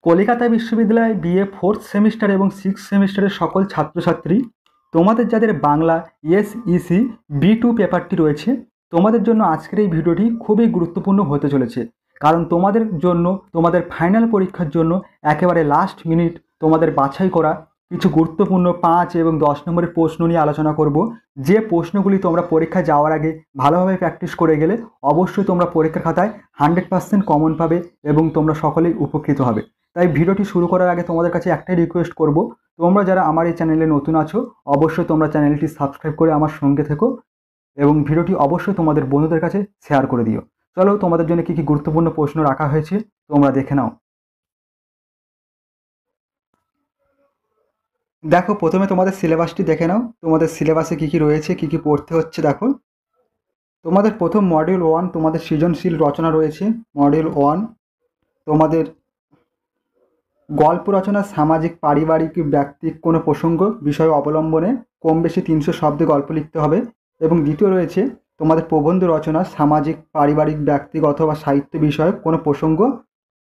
কলিকাতা বিশ্ববিদ্যালয় BA fourth semester এবং six সেমিস্টারের সকল ছাত্রছাত্রী, তোমাদের যাদের বাংলা এসইসি বি2 পেপারটি রয়েছে, তোমাদের জন্য আজকের এই ভিডিওটি খুবই গুরুত্বপূর্ণ হতে চলেছে। কারণ তোমাদের জন্য তোমাদের ফাইনাল পরীক্ষার জন্য একেবারে লাস্ট মিনিট তোমাদের বাছাই করা কিছু গুরুত্বপূর্ণ 5 এবং 10 নম্বরের প্রশ্ন নিয়ে আলোচনা করব। যে প্রশ্নগুলি তোমরা পরীক্ষা যাওয়ার আগে ভালোভাবে প্র্যাকটিস করে গেলে অবশ্যই তোমরা পরীক্ষার খাতায় 100% কমন পাবে এবং তোমরা সকলেই উপকৃত হবে। তাই ভিডিওটি শুরু করার আগে তোমাদের কাছে একটাই রিকোয়েস্ট করব, তোমরা যারা আমার এই চ্যানেলে নতুন আছো অবশ্যই তোমরা চ্যানেলটি সাবস্ক্রাইব করে আমার সঙ্গে থেকো এবং ভিডিওটি অবশ্যই তোমাদের বন্ধুদের কাছে শেয়ার করে দিও। চলো তোমাদের জন্য কী কী গুরুত্বপূর্ণ প্রশ্ন রাখা হয়েছে তোমরা দেখে নাও। দেখো, প্রথমে তোমাদের সিলেবাসটি দেখে নাও। তোমাদের সিলেবাসে কী কী রয়েছে, কী কী পড়তে হচ্ছে দেখো। তোমাদের প্রথম মডিউল 1 তোমাদের সৃজনশীল রচনা রয়েছে। মডিউল 1 তোমাদের গল্প রচনা সামাজিক পারিবারিক ব্যক্তিক কোনো প্রসঙ্গ বিষয় অবলম্বনে কম বেশি 300 শব্দে গল্প লিখতে হবে। এবং দ্বিতীয় রয়েছে তোমাদের প্রবন্ধ রচনা সামাজিক পারিবারিক ব্যক্তিক অথবা সাহিত্য বিষয়ক কোনো প্রসঙ্গ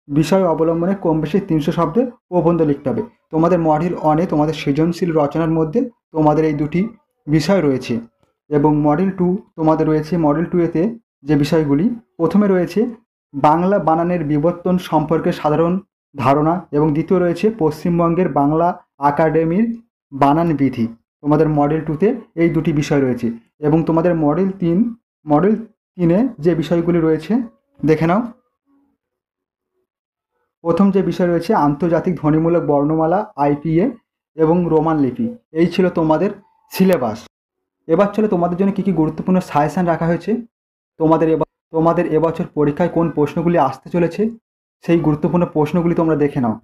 বিষয় অবলম্বনে কম বেশি 300 শব্দে প্রবন্ধ লিখতে হবে। তোমাদের মডিউল 1-এ তোমাদের সৃজনশীল রচনার মধ্যে তোমাদের এই দুটি বিষয় রয়েছে। এবং মডিউল 2 তোমাদের রয়েছে। মডিউল 2-এতে যে বিষয়গুলি, প্রথমে রয়েছে বাংলা বানানের বিবর্তন সম্পর্কে সাধারণ ধারণা এবং দ্বিতীয় রয়েছে পশ্চিমবঙ্গের বাংলা একাডেমির বানান বিধি। তোমাদের মডেল 2-তে এই দুটি বিষয় রয়েছে। এবং তোমাদের মডেল 3-এ যে বিষয়গুলি রয়েছে দেখে নাও। প্রথম যে বিষয় রয়েছে আন্তর্জাতিক ধ্বনিমূলক বর্ণমালা আইপিএ এবং রোমান লিপি। এই ছিল তোমাদের সিলেবাস। এবার চলো তোমাদের জন্য কী কী গুরুত্বপূর্ণ সাজেশান রাখা হয়েছে। তোমাদের এবছর পরীক্ষায় কোন প্রশ্নগুলি আসতে চলেছে সেই গুরুত্বপূর্ণ প্রশ্নগুলি তোমরা দেখে নাও।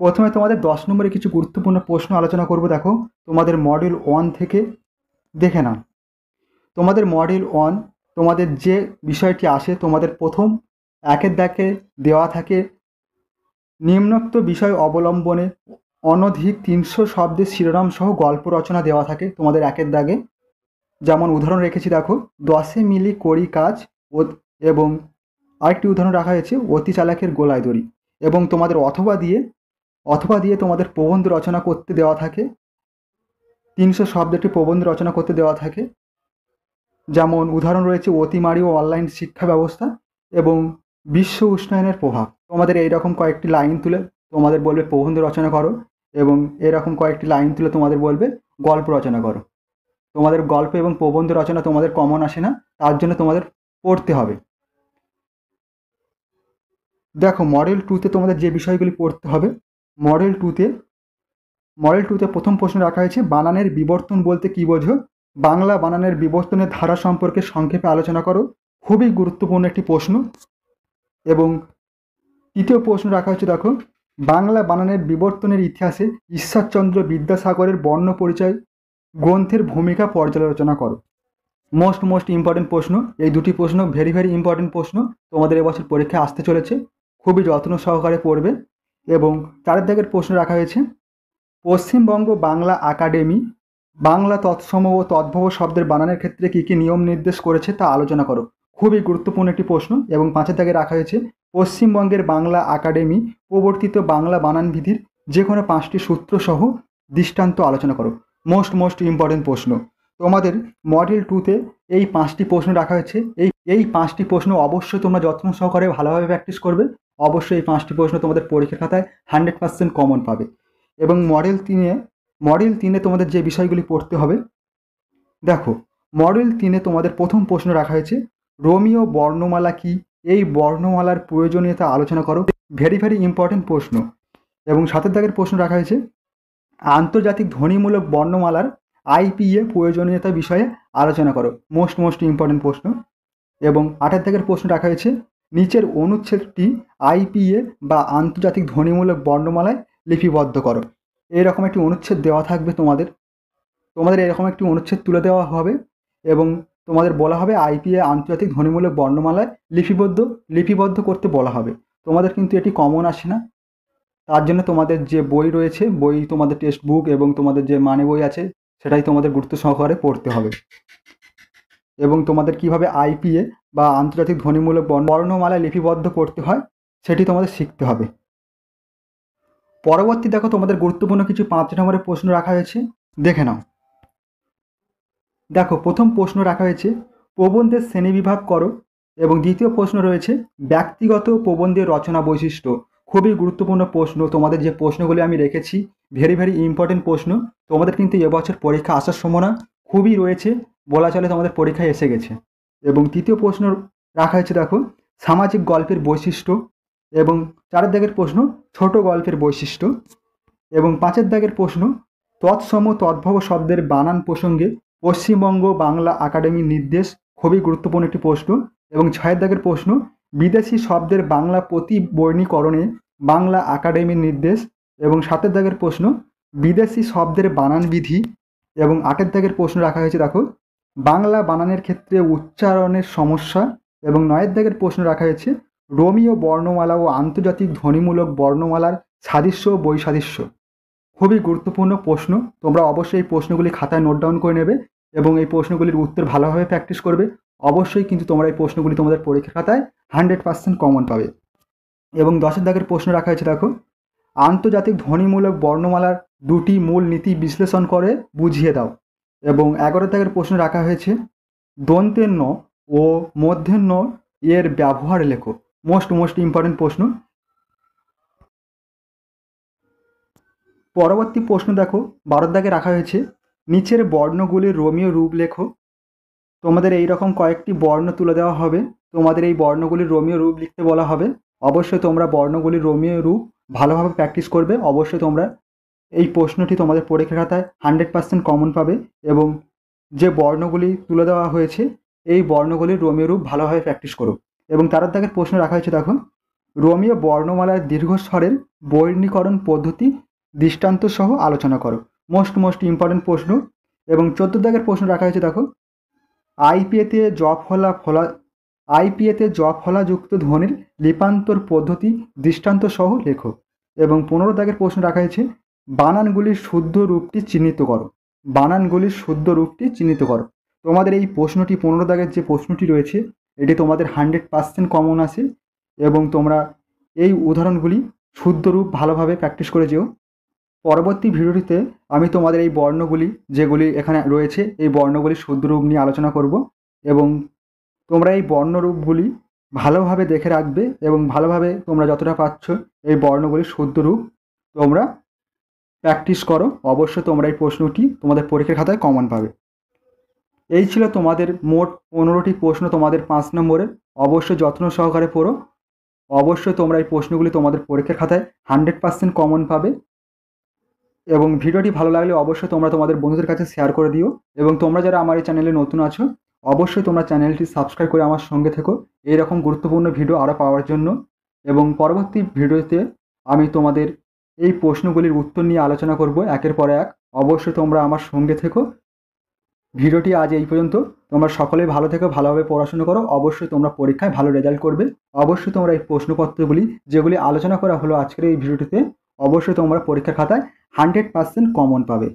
প্রথমে তোমাদের 10 নম্বরে কিছু গুরুত্বপূর্ণ প্রশ্ন আলোচনা করব। দেখো, তোমাদের মডিউল 1 থেকে দেখে নাও। তোমাদের মডিউল 1 তোমাদের যে বিষয়টি আসে, তোমাদের প্রথম একের দাগে দেওয়া থাকে নিম্নোক্ত বিষয় অবলম্বনে অনধিক 300 শব্দের শিরোনাম সহ গল্প রচনা দেওয়া থাকে তোমাদের একের দাগে। যেমন উদাহরণ রেখেছি দেখো, 10 মিলি করি কাজ এবং আরেকটি উদাহরণ রাখা হয়েছে অতি চালাকের গোলায় দড়ি। এবং তোমাদের অথবা দিয়ে তোমাদের প্রবন্ধ রচনা করতে দেওয়া থাকে। 300 শব্দের একটি প্রবন্ধ রচনা করতে দেওয়া থাকে। যেমন উদাহরণ রয়েছে অতিমারি ও অনলাইন শিক্ষা ব্যবস্থা এবং বিশ্ব উষ্ণায়নের প্রভাব। তোমাদের এইরকম কয়েকটি লাইন তুলে তোমাদের বলবে প্রবন্ধ রচনা করো এবং এরকম কয়েকটি লাইন তুলে তোমাদের বলবে গল্প রচনা করো। তোমাদের গল্প এবং প্রবন্ধ রচনা তোমাদের কমন আসে না, তার জন্য তোমাদের পড়তে হবে। দেখো, মডেল 2-তে তোমাদের যে বিষয়গুলি পড়তে হবে, মডেল 2-তে প্রথম প্রশ্ন রাখা হয়েছে বানানের বিবর্তন বলতে কী বোঝো। বাংলা বানানের বিবর্তনের ধারা সম্পর্কে সংক্ষেপে আলোচনা করো। খুবই গুরুত্বপূর্ণ একটি প্রশ্ন। এবং তৃতীয় প্রশ্ন রাখা হচ্ছে দেখো, বাংলা বানানের বিবর্তনের ইতিহাসে ঈশ্বরচন্দ্র বিদ্যাসাগরের বর্ণ পরিচয় গ্রন্থের ভূমিকা পর্যালোচনা করো। মোস্ট ইম্পর্টেন্ট প্রশ্ন। এই দুটি প্রশ্ন ভেরি ইম্পর্টেন্ট প্রশ্ন, তোমাদের এবছর পরীক্ষায় আসতে চলেছে। খুবই যত্ন সহকারে পড়বে। এবং 4 দাগের প্রশ্ন রাখা হয়েছে পশ্চিমবঙ্গ বাংলা একাডেমি বাংলা তৎসম ও তদ্ভব শব্দের বানানের ক্ষেত্রে কী কী নিয়ম নির্দেশ করেছে তা আলোচনা করো। খুবই গুরুত্বপূর্ণ একটি প্রশ্ন। এবং 5 দাগে রাখা হয়েছে পশ্চিমবঙ্গের বাংলা একাডেমি প্রবর্তিত বাংলা বানানবিধির যে কোনো 5টি সূত্র সহ দৃষ্টান্ত আলোচনা করো। মোস্ট ইম্পর্টেন্ট প্রশ্ন। তোমাদের মডেল 2-তে এই 5টি প্রশ্ন রাখা হয়েছে। এই 5টি প্রশ্ন অবশ্যই তোমরা যত্ন সহকারে ভালোভাবে প্র্যাকটিস করবে। অবশ্যই এই 5টি প্রশ্ন তোমাদের পরীক্ষার খাতায় 100% কমন পাবে। এবং মডেল 3-এ তোমাদের যে বিষয়গুলি পড়তে হবে, দেখো, মডেল 3-এ তোমাদের প্রথম প্রশ্ন রাখা হয়েছে রোমীয় বর্ণমালা কি, এই বর্ণমালার প্রয়োজনীয়তা আলোচনা করো। ভেরি ইম্পর্টেন্ট প্রশ্ন। এবং 7 দাগের প্রশ্ন রাখা হয়েছে আন্তর্জাতিক ধ্বনিমূলক বর্ণমালার আইপিএ প্রয়োজনীয়তা বিষয়ে আলোচনা করো। মোস্ট ইম্পর্টেন্ট প্রশ্ন। এবং 8 দাগের প্রশ্ন রাখা হয়েছে নিচের অনুচ্ছেদটি আইপিএ বা আন্তর্জাতিক ধ্বনিমূলক বর্ণমালায় লিপিবদ্ধ করো। এইরকম একটি অনুচ্ছেদ দেওয়া থাকবে। তোমাদের এরকম একটি অনুচ্ছেদ তুলে দেওয়া হবে এবং তোমাদের বলা হবে আইপিএ আন্তর্জাতিক ধ্বনিমূলক বর্ণমালায় লিপিবদ্ধ করতে বলা হবে। তোমাদের কিন্তু এটি কমন আসে না, তার জন্য তোমাদের যে বই রয়েছে, তোমাদের টেক্সট বুক এবং তোমাদের যে মানে বই আছে সেটাই তোমাদের গুরুত্ব সহকারে পড়তে হবে। এবং তোমাদের কিভাবে আইপিএ বা আন্তর্জাতিক ধ্বনিমূলক বর্ণমালায় লিপিবদ্ধ করতে হয় সেটি তোমাদের শিখতে হবে। পরবর্তী দেখো তোমাদের গুরুত্বপূর্ণ কিছু 5 নম্বরের প্রশ্ন রাখা হয়েছে, দেখে নাও। দেখো প্রথম প্রশ্ন রাখা হয়েছে প্রবন্ধের শ্রেণীবিভাগ করো, এবং দ্বিতীয় প্রশ্ন রয়েছে ব্যক্তিগত প্রবন্ধের রচনা বৈশিষ্ট্য। খুবই গুরুত্বপূর্ণ প্রশ্ন, তোমাদের যে প্রশ্নগুলি আমি রেখেছি ভেরি ভেরি ইম্পর্টেন্ট প্রশ্ন। তোমাদের কিন্তু এবছর পরীক্ষা আসার সম্ভাবনা খুবই রয়েছে, বলা চলে তোমাদের পরীক্ষায় এসে গেছে। এবং তৃতীয় প্রশ্ন রাখা হয়েছে দেখো সামাজিক গল্পের বৈশিষ্ট্য, এবং 4 দাগের প্রশ্ন ছোট গল্পের বৈশিষ্ট্য, এবং 5 দাগের প্রশ্ন তৎসম তদ্ভব শব্দের বানান প্রসঙ্গে পশ্চিমবঙ্গ বাংলা একাডেমির নির্দেশ। খুবই গুরুত্বপূর্ণ একটি প্রশ্ন। এবং 6 দাগের প্রশ্ন বিদেশি শব্দের বাংলা প্রতিবর্ণীকরণে বাংলা একাডেমির নির্দেশ। এবং 7 দাগের প্রশ্ন বিদেশি শব্দের বানান বিধি। এবং 8 দাগের প্রশ্ন রাখা হয়েছে দেখো বাংলা বানানের ক্ষেত্রে উচ্চারণের সমস্যা। এবং 9 দাগের প্রশ্ন রাখা হয়েছে রোমীয় বর্ণমালা ও আন্তর্জাতিক ধ্বনিমূলক বর্ণমালার সাদৃশ্য ও বৈসাদৃশ্য। খুবই গুরুত্বপূর্ণ প্রশ্ন, তোমরা অবশ্যই এই প্রশ্নগুলি খাতায় নোট ডাউন করে নেবে এবং এই প্রশ্নগুলির উত্তর ভালোভাবে প্র্যাকটিস করবে। অবশ্যই কিন্তু তোমরা এই প্রশ্নগুলি তোমাদের পরীক্ষার খাতায় 100% কমন পাবে। এবং 10 দাগের প্রশ্ন রাখা হয়েছে দেখো আন্তর্জাতিক ধ্বনিমূলক বর্ণমালার 2টি মূল নীতি বিশ্লেষণ করে বুঝিয়ে দাও। এবং 11 দাগের প্রশ্ন রাখা হয়েছে দন্তের ন ও মধ্যের ন এর ব্যবহার লেখো। মোস্ট ইম্পর্টেন্ট প্রশ্ন। পরবর্তী প্রশ্ন দেখো 12 দাগে রাখা হয়েছে নিচের বর্ণগুলির রোমীয় রূপ লেখো। তোমাদের এই রকম কয়েকটি বর্ণ তুলে দেওয়া হবে, তোমাদের এই বর্ণগুলির রোমীয় রূপ লিখতে বলা হবে। অবশ্যই তোমরা বর্ণগুলির রোমীয় রূপ ভালোভাবে প্র্যাকটিস করবে। অবশ্যই তোমরা এই প্রশ্নটি তোমাদের পরীক্ষার খাতায় 100% কমন পাবে। এবং যে বর্ণগুলি তুলে দেওয়া হয়েছে এই বর্ণগুলির রোমীয় রূপ ভালোভাবে প্র্যাকটিস করো। এবং 13 দাগের প্রশ্ন রাখা হয়েছে দেখো রোমীয় বর্ণমালার দীর্ঘস্বরের বর্ণীকরণ পদ্ধতি দৃষ্টান্ত সহ আলোচনা করো। মোস্ট ইম্পর্টেন্ট প্রশ্ন। এবং 14 দাগের প্রশ্ন রাখা হয়েছে দেখো আইপিএতে জ ফলাযুক্ত ধ্বনির লিপান্তর পদ্ধতি দৃষ্টান্ত সহ লেখো। এবং 15 দাগের প্রশ্ন রাখা হয়েছে বানানগুলির শুদ্ধ রূপটি চিহ্নিত করো। বানানগুলির শুদ্ধ রূপটি চিহ্নিত করো। তোমাদের এই প্রশ্নটি 15 দাগের যে প্রশ্নটি রয়েছে এটি তোমাদের 100% কমন আসে, এবং তোমরা এই উদাহরণগুলি শুদ্ধ রূপ ভালোভাবে প্র্যাকটিস করে যেও। পরবর্তী ভিডিওটিতে আমি তোমাদের এই বর্ণগুলি যেগুলি এখানে রয়েছে এই বর্ণগুলির শুদ্ধ রূপ নিয়ে আলোচনা করব, এবং তোমরা এই বর্ণরূপগুলি ভালোভাবে দেখে রাখবে এবং ভালোভাবে তোমরা যতটা পাচ্ছ এই বর্ণগুলির শুদ্ধ রূপ তোমরা প্র্যাকটিস করো। অবশ্যই তোমরা এই প্রশ্নটি তোমাদের পরীক্ষার খাতায় কমন পাবে। এই ছিল তোমাদের মোট 15টি প্রশ্ন তোমাদের 5 নম্বরের। অবশ্যই যত্ন সহকারে পড়ো। অবশ্যই তোমরা এই প্রশ্নগুলি তোমাদের পরীক্ষার খাতায় 100% কমন পাবে। এবং ভিডিওটি ভালো লাগলে অবশ্যই তোমরা তোমাদের বন্ধুদের কাছে শেয়ার করে দিও। এবং তোমরা যারা আমার এই চ্যানেলে নতুন আছো অবশ্যই তোমরা চ্যানেলটি সাবস্ক্রাইব করে আমার সঙ্গে থেকো এইরকম গুরুত্বপূর্ণ ভিডিও আরও পাওয়ার জন্য। এবং পরবর্তী ভিডিওতে আমি তোমাদের এই প্রশ্নগুলির উত্তর নিয়ে আলোচনা করব একের পর এক। অবশ্যই তোমরা আমার সঙ্গে থেকো। ভিডিওটি আজ এই পর্যন্ত। তোমরা সকলেই ভালো থেকো, ভালোভাবে পড়াশোনা করো। অবশ্যই তোমরা পরীক্ষায় ভালো রেজাল্ট করবে। অবশ্যই তোমরা এই প্রশ্নপত্রগুলি যেগুলি আলোচনা করা হলো আজকের এই ভিডিওটিতে অবশ্যই তোমরা পরীক্ষার খাতায় 100% কমন পাবে।